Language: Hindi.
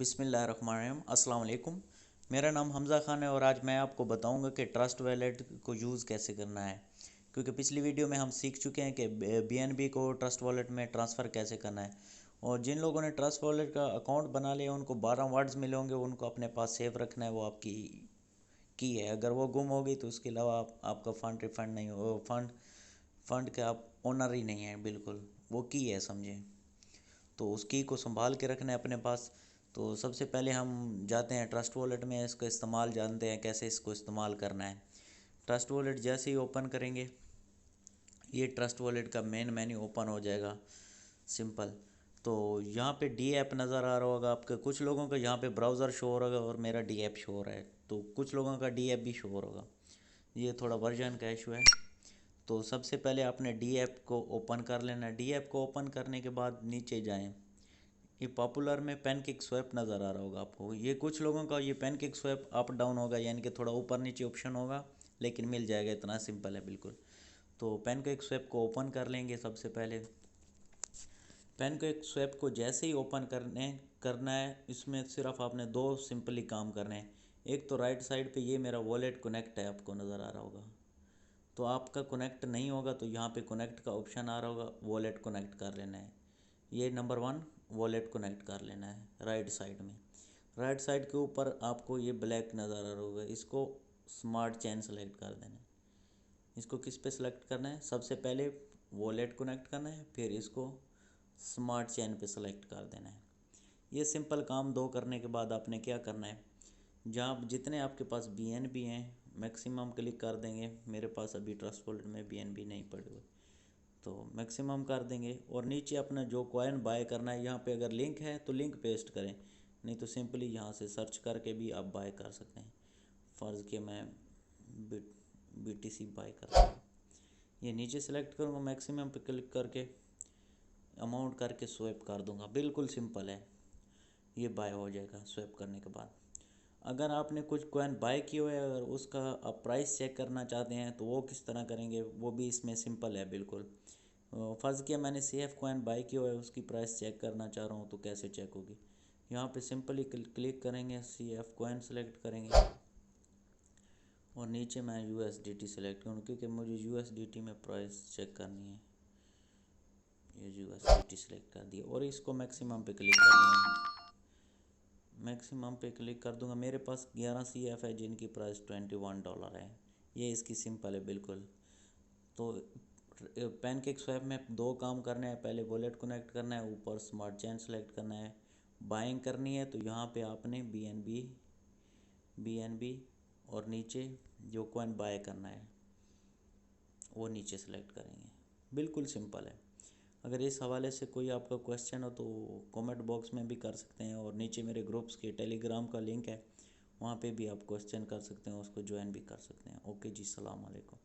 बिस्मिल्लाहिर्रहमानिर्रहीम अस्सलाम वालेकुम। मेरा नाम हमज़ा ख़ान है और आज मैं आपको बताऊंगा कि ट्रस्ट वॉलेट को यूज़ कैसे करना है। क्योंकि पिछली वीडियो में हम सीख चुके हैं कि बीएनबी को ट्रस्ट वॉलेट में ट्रांसफ़र कैसे करना है। और जिन लोगों ने ट्रस्ट वॉलेट का अकाउंट बना लिया उनको 12 वर्ड्स मिले होंगे, उनको अपने पास सेव रखना है। वो आपकी की है, अगर वो गुम होगी तो उसके अलावा आपका फ़ंड रिफ़ंड नहीं हो, फ़ंड के आप ओनर ही नहीं है, बिल्कुल वो की है समझें। तो उस की को संभाल के रखना है अपने पास। तो सबसे पहले हम जाते हैं ट्रस्ट वॉलेट में, इसका इस्तेमाल जानते हैं कैसे इसको इस्तेमाल करना है। ट्रस्ट वॉलेट जैसे ही ओपन करेंगे, ये ट्रस्ट वॉलेट का मेन मेन्यू ओपन हो जाएगा, सिंपल। तो यहाँ पे डी ऐप नज़र आ रहा होगा आपके, कुछ लोगों का यहाँ पे ब्राउज़र शो हो रहा होगा और मेरा डी ऐप शो हो रहा है, तो कुछ लोगों का डी ऐप भी शो हो रहा होगा। ये थोड़ा वर्जन का इशू है। तो सबसे पहले आपने डी ऐप को ओपन कर लेना है। डी ऐप को ओपन करने के बाद नीचे जाएं, ये पॉपुलर में पैनकेक स्वैप नज़र आ रहा होगा आपको। ये कुछ लोगों का ये पैनकेक स्वैप अप डाउन होगा, यानी कि थोड़ा ऊपर नीचे ऑप्शन होगा, लेकिन मिल जाएगा, इतना सिंपल है बिल्कुल। तो पैनकेक स्वैप को ओपन कर लेंगे। सबसे पहले पैनकेक स्वैप को जैसे ही ओपन करना है, इसमें सिर्फ आपने दो सिंपली काम करने हैं। एक तो राइट साइड पे ये मेरा वॉलेट कनेक्ट है, आपको नज़र आ रहा होगा। तो आपका कनेक्ट नहीं होगा तो यहाँ पे कनेक्ट का ऑप्शन आ रहा होगा, वॉलेट कनेक्ट कर लेना है। ये नंबर 1 वॉलेट कनेक्ट कर लेना है राइट साइड में। राइट साइड के ऊपर आपको ये ब्लैक नज़र आ रहा होगा, इसको स्मार्ट चेन सेलेक्ट कर देना है। इसको किस पे सेलेक्ट करना है? सबसे पहले वॉलेट कनेक्ट करना है, फिर इसको स्मार्ट चेन पे सेलेक्ट कर देना है। ये सिंपल काम दो करने के बाद आपने क्या करना है, जहाँ जितने आपके पास बीएनबी हैं मैक्सिमम क्लिक कर देंगे। मेरे पास अभी ट्रस्ट वॉलेट में बीएनबी नहीं पड़े हुए, तो मैक्सिमम कर देंगे। और नीचे अपना जो कॉइन बाय करना है, यहाँ पे अगर लिंक है तो लिंक पेस्ट करें, नहीं तो सिंपली यहाँ से सर्च करके भी आप बाय कर सकते हैं। फ़र्ज़ के मैं BTC बाय करता हूँ, ये नीचे सेलेक्ट करूँगा, मैक्सिमम पे क्लिक करके अमाउंट करके स्वैप कर दूँगा। बिल्कुल सिंपल है, ये बाय हो जाएगा स्वैप करने के बाद। अगर आपने कुछ कॉइन बाय किए हुए अगर उसका आप प्राइस चेक करना चाहते हैं तो वो किस तरह करेंगे, वो भी इसमें सिंपल है बिल्कुल। फ़र्ज़ किया मैंने CF कॉइन बाय किया हुआ है, उसकी प्राइस चेक करना चाह रहा हूँ तो कैसे चेक होगी। यहाँ पे सिंपली क्लिक करेंगे, CF कॉइन सेलेक्ट करेंगे और नीचे मैं USDT सेलेक्ट करूँ, क्योंकि मुझे USDT में प्राइस चेक करनी है। ये USDT सेलेक्ट कर दिया और इसको मैक्सिमम पे क्लिक कर दूँगा। मैक्सिमम पे क्लिक कर दूंगा। मेरे पास 11 CF है जिनकी प्राइस $21 है। ये इसकी सिंपल है बिल्कुल। तो पैनकेक स्वैप में दो काम करने हैं, पहले वॉलेट कनेक्ट करना है, ऊपर स्मार्ट चेन सेलेक्ट करना है। बाइंग करनी है तो यहाँ पे आपने BNB और नीचे जो कॉइन बाय करना है वो नीचे सेलेक्ट करेंगे। बिल्कुल सिंपल है। अगर इस हवाले से कोई आपका क्वेश्चन हो तो कमेंट बॉक्स में भी कर सकते हैं, और नीचे मेरे ग्रुप्स के टेलीग्राम का लिंक है, वहाँ पे भी आप क्वेश्चन कर सकते हैं, उसको ज्वाइन भी कर सकते हैं। ओके जी, सलाम अलैकुम।